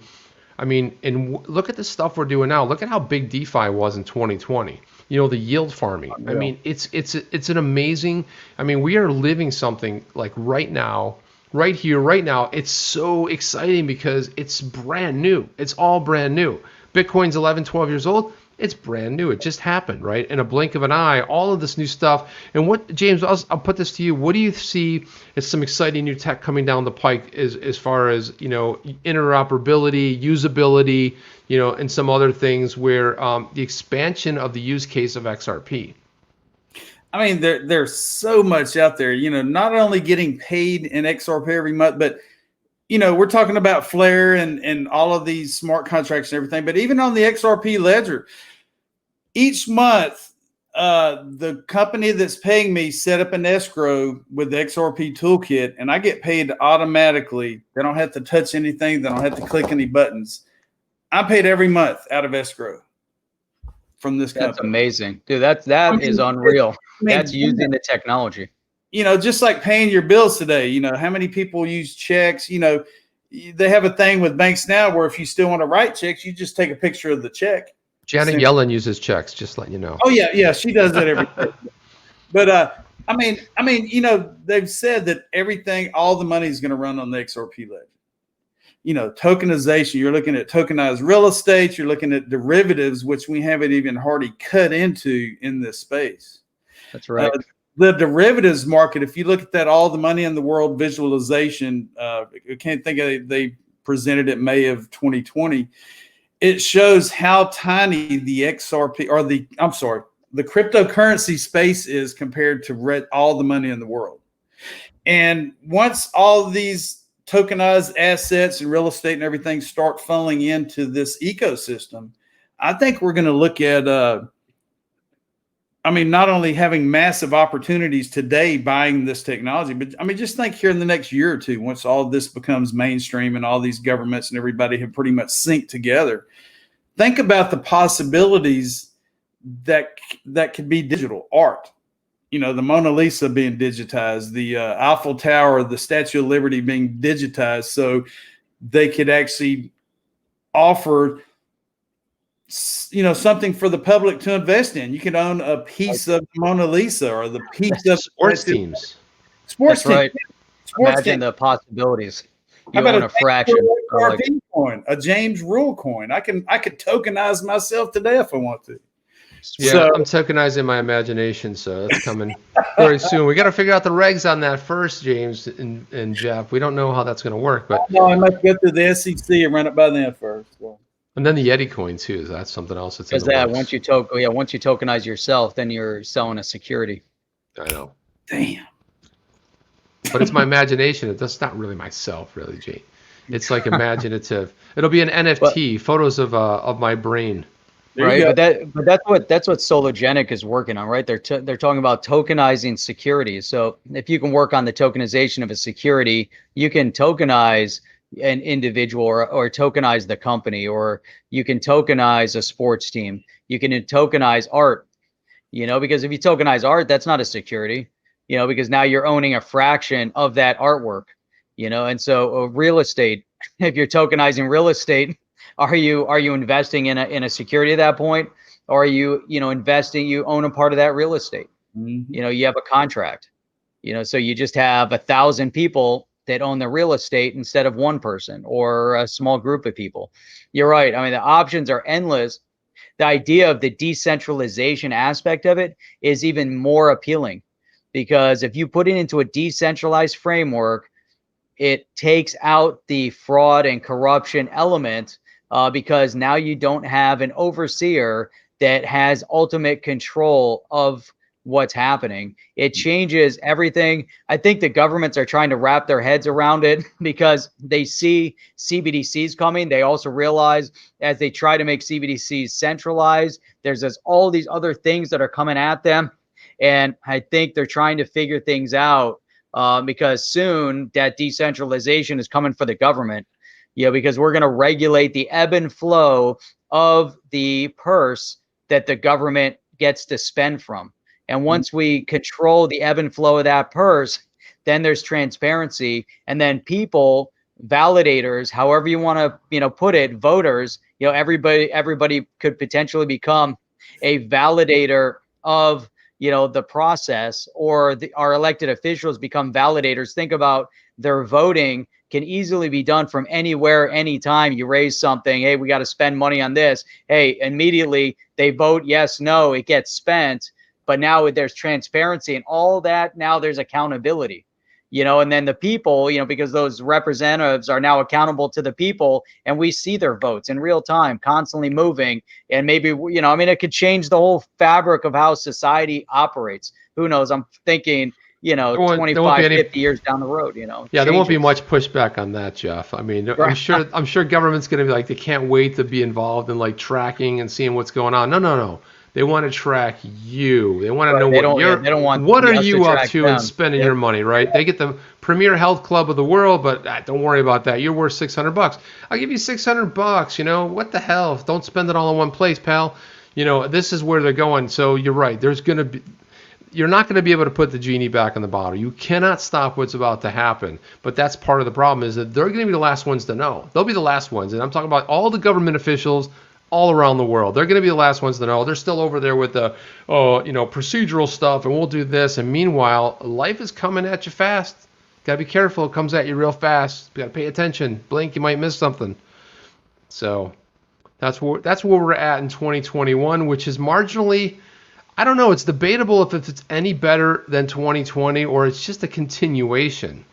I mean, and look at the stuff we're doing now. Look at how big DeFi was in 2020. The yield farming. I mean, it's an amazing. I mean, we are living something like right now, right here, right now. It's so exciting because it's brand new. It's all brand new. Bitcoin's 11, 12 years old. It's brand new. It just happened, right? In a blink of an eye, all of this new stuff. And what, James, I'll put this to you. What do you see as some exciting new tech coming down the pike as far as, interoperability, usability, and some other things where the expansion of the use case of XRP? I mean, there's so much out there, not only getting paid in XRP every month, but, we're talking about Flare and all of these smart contracts and everything, but even on the XRP ledger, each month, the company that's paying me set up an escrow with the XRP toolkit, and I get paid automatically. They don't have to touch anything. They don't have to click any buttons. I'm paid every month out of escrow from this company. That's amazing, dude. That is unreal. That's using the technology. Just like paying your bills today. How many people use checks? They have a thing with banks now where if you still want to write checks, you just take a picture of the check. Janet Yellen uses checks, just letting you know. Oh yeah, she does that every day. But I mean, they've said that all the money is going to run on the XRP ledger. Tokenization. You're looking at tokenized real estate. You're looking at derivatives, which we haven't even hardly cut into in this space. That's right. The derivatives market. If you look at that, all the money in the world visualization. I can't think of it. They presented it May of 2020. It shows how tiny the XRP or the cryptocurrency space is compared to all the money in the world. And once all not tokenized assets and real estate and everything start funneling into this ecosystem, I think we're going to look at, not only having massive opportunities today buying this technology, but just think here in the next year or two, once all this becomes mainstream and all these governments and everybody have pretty much synced together, think about the possibilities that could be digital art. The Mona Lisa being digitized, the Eiffel Tower, the Statue of Liberty being digitized, so they could actually offer something for the public to invest in. You can own a piece of Mona Lisa or the piece of sports teams. Sports teams. Right. Imagine the possibilities. You own a fraction. A James Rule coin. I could tokenize myself today if I want to. Yeah, so, I'm tokenizing my imagination, so that's coming very soon. We got to figure out the regs on that first, James and Jeff. We don't know how that's going to work, but no, I might go through the SEC and run it by them first. So. And then the Yeti coin too. That's something else. That's once you tokenize yourself, then you're selling a security. I know. Damn. But it's my imagination. That's not really myself, really, Jay. It's like imaginative. It'll be an NFT, photos of my brain. Right, but that's what Sologenic is working on, right? They're talking about tokenizing securities. So if you can work on the tokenization of a security, you can tokenize an individual or tokenize the company, or you can tokenize a sports team. You can tokenize art, because if you tokenize art, that's not a security, because now you're owning a fraction of that artwork, and so real estate, if you're tokenizing real estate, are you investing in a security at that point, or are you investing? You own a part of that real estate. Mm-hmm. You have a contract. So you just have 1,000 people that own the real estate instead of one person or a small group of people. You're right. The options are endless. The idea of the decentralization aspect of it is even more appealing, because if you put it into a decentralized framework, it takes out the fraud and corruption element. Because now you don't have an overseer that has ultimate control of what's happening. It changes everything. I think the governments are trying to wrap their heads around it because they see CBDCs coming. They also realize as they try to make CBDCs centralized, there's all these other things that are coming at them. And I think they're trying to figure things out because soon that decentralization is coming for the government. Because we're going to regulate the ebb and flow of the purse that the government gets to spend from. And once we control the ebb and flow of that purse, then there's transparency. And then people, validators, however you want to, put it, voters, everybody could potentially become a validator of, the process, or our elected officials become validators. Think about they're voting can easily be done from anywhere, anytime. You raise something, hey, we got to spend money on this. Hey, immediately they vote yes, no, it gets spent. But now there's transparency and all that. Now there's accountability, and then the people, because those representatives are now accountable to the people, and we see their votes in real time, constantly moving. And maybe, it could change the whole fabric of how society operates. Who knows? I'm thinking, 25, 50 years down the road, Yeah, changes. There won't be much pushback on that, Jeff. I mean, I'm sure government's going to be like, they can't wait to be involved in like tracking and seeing what's going on. No. They want to track you. They want to know what are you up to and spending your money, right? They get the premier health club of the world, but don't worry about that. You're worth $600. I'll give you $600. What the hell? Don't spend it all in one place, pal. This is where they're going. So you're right. You're not going to be able to put the genie back in the bottle. You cannot stop what's about to happen. But that's part of the problem, is that they're going to be the last ones to know. They'll be the last ones. And I'm talking about all the government officials all around the world. They're going to be the last ones to know. They're still over there with the, procedural stuff, and we'll do this. And meanwhile, life is coming at you fast. Got to be careful. It comes at you real fast. You got to pay attention. Blink, you might miss something. So that's where we're at in 2021, which is marginally, I don't know, it's debatable if it's any better than 2020 or it's just a continuation.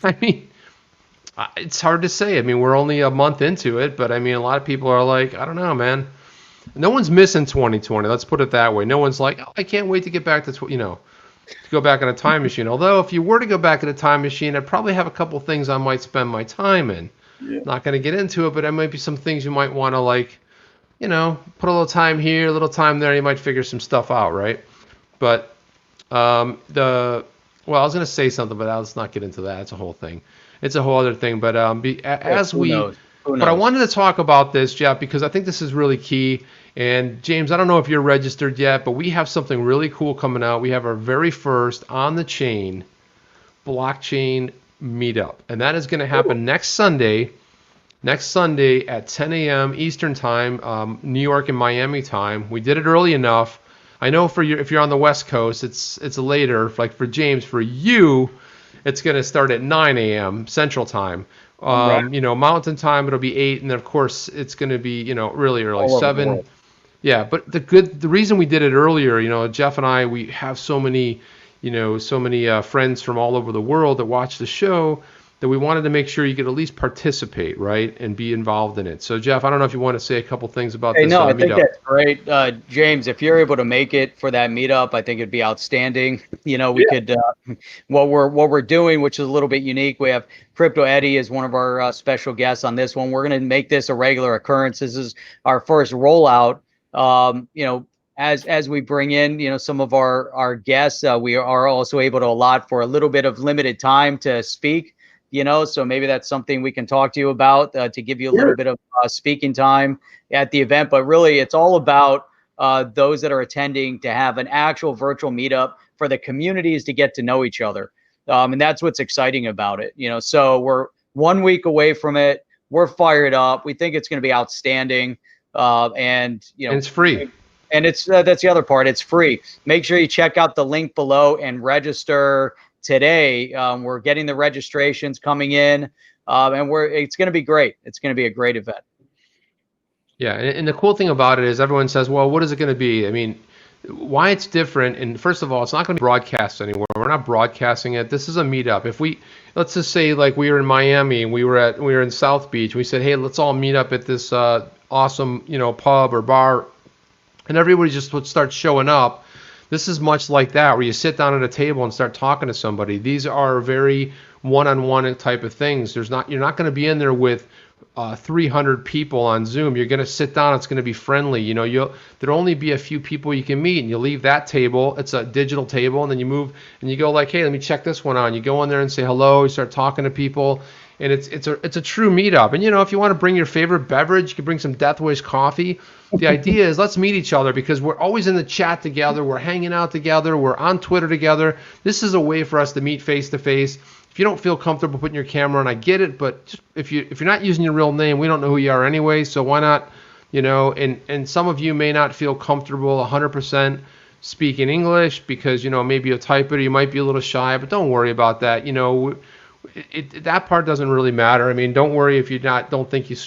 I mean, it's hard to say. I mean, we're only a month into it, but I mean, a lot of people are like, I don't know, man. No one's missing 2020. Let's put it that way. No one's like, oh, I can't wait to get back to, to go back in a time machine. Although if you were to go back in a time machine, I'd probably have a couple things I might spend my time in. Yeah. Not going to get into it, but there might be some things you might want to like, put a little time here, a little time there. You might figure some stuff out, right? But I was going to say something, but let's not get into that. It's a whole thing. It's a whole other thing, but Who knows? But I wanted to talk about this, Jeff, because I think this is really key. And James, I don't know if you're registered yet, but we have something really cool coming out. We have our very first on the chain blockchain meetup, and that is going to happen next Sunday at 10 a.m. Eastern time, New York and Miami time. We did it early enough. I know if you're on the West Coast, it's later. Like for James, for you, it's going to start at 9 a.m. Central Time. Right. Mountain Time, it'll be 8, and then of course it's going to be, really early, 7. Yeah, but the reason we did it earlier, Jeff and I, we have so many friends from all over the world that watch the show, that we wanted to make sure you could at least participate, right, and be involved in it. So, Jeff, I don't know if you want to say a couple things about this I meetup. think that's great. James, if you're able to make it for that meetup, I think it'd be outstanding. We could, what we're doing, which is a little bit unique, we have Crypto Eddie as one of our special guests on this one. We're going to make this a regular occurrence. This is our first rollout. As we bring in, some of our guests, we are also able to allot for a little bit of limited time to speak. So maybe that's something we can talk to you about to give you a little bit of speaking time at the event. But really, it's all about those that are attending to have an actual virtual meetup for the communities to get to know each other. And that's what's exciting about it. So we're 1 week away from it. We're fired up. We think it's going to be outstanding. And it's free. And it's that's the other part. It's free. Make sure you check out the link below and register today. We're getting the registrations coming in, and it's going to be great. It's going to be a great event. Yeah, and the cool thing about it is everyone says, well, what is it going to be? I mean, why it's different, and first of all, it's not going to be broadcast anywhere. We're not broadcasting it. This is a meetup. If let's just say like we were in Miami and we were in South Beach, we said, hey, let's all meet up at this awesome, pub or bar, and everybody just would start showing up. This is much like that, where you sit down at a table and start talking to somebody. These are very one-on-one type of things. You're not going to be in there with 300 people on Zoom. You're going to sit down. It's going to be friendly. There'll only be a few people you can meet, and you leave that table. It's a digital table, and then you move and you go like, hey, let me check this one out. You go in there and say hello. You start talking to people, and it's a true meetup. And if you want to bring your favorite beverage, you can bring some Death Wish coffee. The idea is let's meet each other, because we're always in the chat together. We're hanging out together. We're on Twitter together. This is a way for us to meet face to face. If you don't feel comfortable putting your camera on, I get it, but just if you're not using your real name, we don't know who you are anyway, so why not, and some of you may not feel comfortable 100% speaking English because, maybe you'll type it or you might be a little shy, but don't worry about that. that part doesn't really matter. I mean, don't worry if don't think you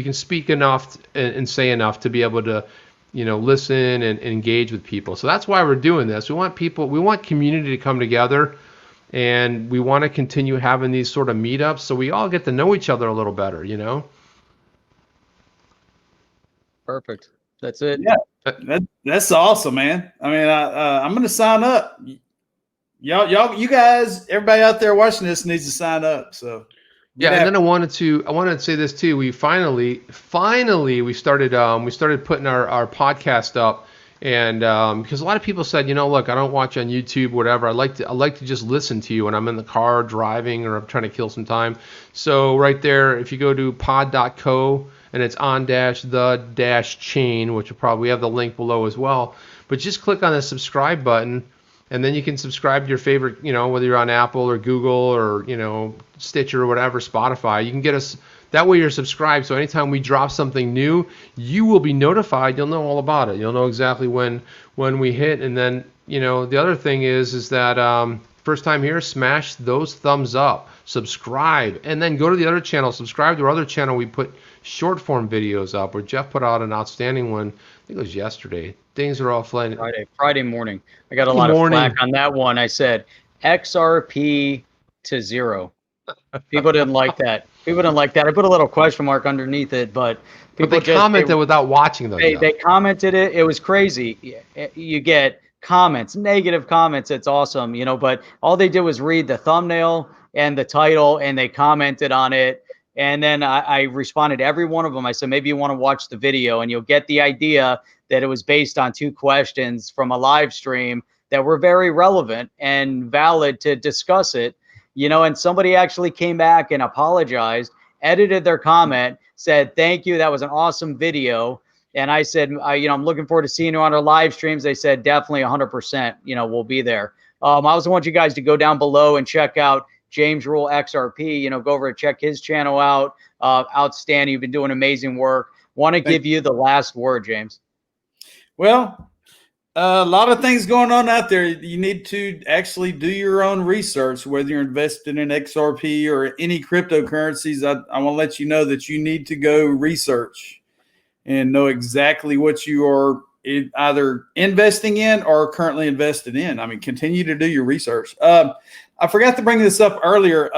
can speak enough and say enough to be able to, listen and engage with people. So that's why we're doing this. We want community to come together, and we want to continue having these sort of meetups so we all get to know each other a little better, Perfect. That's it. Yeah, that's awesome, man. I mean, I'm going to sign up. You guys, everybody out there watching this needs to sign up. So yeah, and then I wanted to say this too. We finally we started putting our podcast up, and because a lot of people said, look, I don't watch on YouTube, whatever. I like to just listen to you when I'm in the car driving or I'm trying to kill some time. So right there, if you go to pod.co and it's on the chain, which we have the link below as well. But just click on the subscribe button, and then you can subscribe to your favorite, whether you're on Apple or Google or, Stitcher or whatever, Spotify. You can get us, that way you're subscribed. So anytime we drop something new, you will be notified. You'll know all about it. You'll know exactly when we hit. And then, the other thing is that first time here, smash those thumbs up, subscribe, and then go to the other channel, subscribe to our other channel. We put short form videos up, where Jeff put out an outstanding one. I think it was yesterday. Things are all flying. Friday morning. I got a lot of flack on that one. I said XRP to 0. People didn't like that. I put a little question mark underneath it, but people commented without watching them. They commented it. It was crazy. You get comments, negative comments. It's awesome, but all they did was read the thumbnail and the title, and they commented on it. And then I responded to every one of them. I said, maybe you want to watch the video, and you'll get the idea that it was based on 2 questions from a live stream that were very relevant and valid to discuss it. And somebody actually came back and apologized, edited their comment, said, thank you. That was an awesome video. And I said, I'm looking forward to seeing you on our live streams. They said, definitely 100%, we'll be there. I also want you guys to go down below and check out JamesRuleXRP, go over and check his channel out. Outstanding. You've been doing amazing work. Want to give you the last word, James. Well, a lot of things going on out there. You need to actually do your own research, whether you're invested in XRP or any cryptocurrencies. I want to let you know that you need to go research and know exactly what you are either investing in or currently invested in. I mean, continue to do your research. I forgot to bring this up earlier.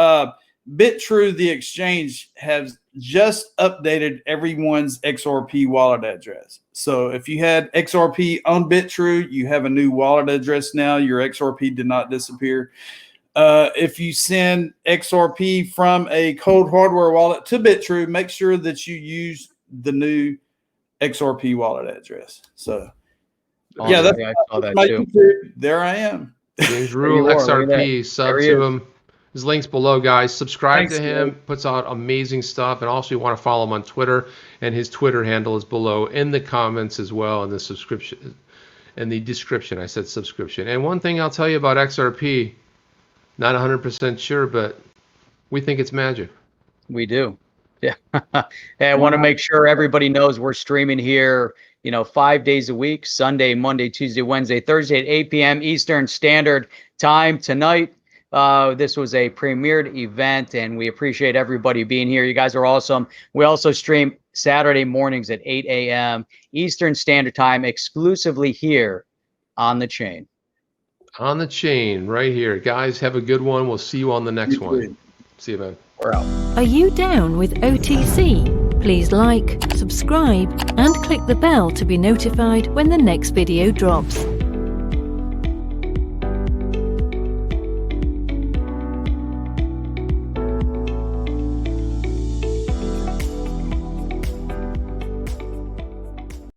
BitTrue, the exchange, has just updated everyone's XRP wallet address. So if you had XRP on BitTrue, you have a new wallet address now. Your XRP did not disappear. If you send XRP from a cold hardware wallet to BitTrue, make sure that you use the new XRP wallet address. So yeah, I saw that too. There I am. JamesRuleXRP, sub to him. His link's below, guys. Subscribe to him. Man. Puts out amazing stuff. And also you want to follow him on Twitter. And his Twitter handle is below in the comments as well, in the subscription, in the description. I said subscription. And one thing I'll tell you about XRP, not 100% sure, but we think it's magic. We do. Yeah. Hey, I want to make sure everybody knows we're streaming here, 5 days a week, Sunday, Monday, Tuesday, Wednesday, Thursday at 8 p.m. Eastern Standard Time tonight. This was a premiered event, and we appreciate everybody being here. You guys are awesome. We also stream Saturday mornings at 8 a.m. Eastern Standard Time, exclusively here on the chain. On the chain, right here. Guys, have a good one. We'll see you on the next one. See you, man. We're out. Are you down with OTC? Please like, subscribe, and click the bell to be notified when the next video drops.